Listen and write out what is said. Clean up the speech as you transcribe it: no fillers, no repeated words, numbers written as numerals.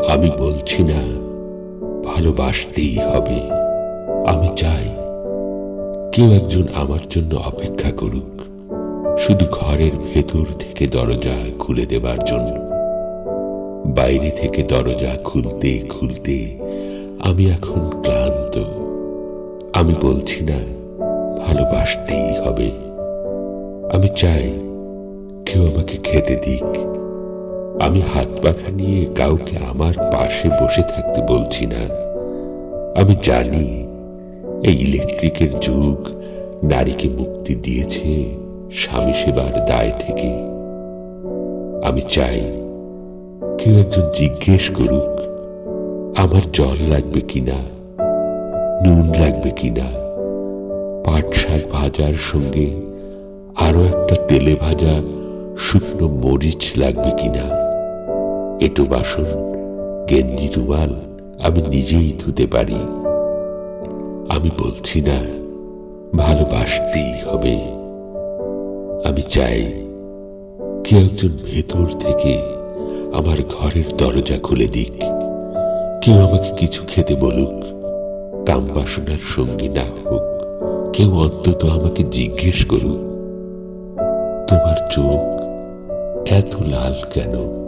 আমি বলছি না ভালোবাসতেই হবে। আমি চাই কেউ একজন আমার জন্য অপেক্ষা করুক, শুধু ঘরের ভেতর থেকে দরজা খুলে দেবার জন্য। বাইরে থেকে দরজা খুলতে খুলতে আমি এখন ক্লান্ত। আমি বলছি না ভালোবাসতেই হবে। আমি চাই কেউ আমাকে খেতে দিক। আমি হাত পাখা নিয়ে কাউকে আমার পাশে বসে থাকতে বলছি না। আমি জানি এই ইলেকট্রিকের যুগ নারীকে মুক্তি দিয়েছে স্বামী সেবার দায় থেকে। আমি চাই কেউ একজন জিজ্ঞেস করুক আমার জল লাগবে কিনা, নুন লাগবে কিনা, পাট শাক ভাজার সঙ্গে আরো একটা তেলে ভাজা শুকনো মরিচ লাগবে কিনা। এটো বাসন, গেঞ্জি, রুমাল আমি নিজেই ধুতে পারি। আমি বলছি না ভালোবাসতেই হবে। আমি চাই কেউ একজন ভেতর থেকে আমার ঘরের দরজা খুলে দিক। কেউ আমাকে কিছু খেতে বলুক, কাম বাসনার সঙ্গী না হোক। কেউ অন্তত আমাকে জিজ্ঞেস করুক তোমার চোখ এত লাল কেন।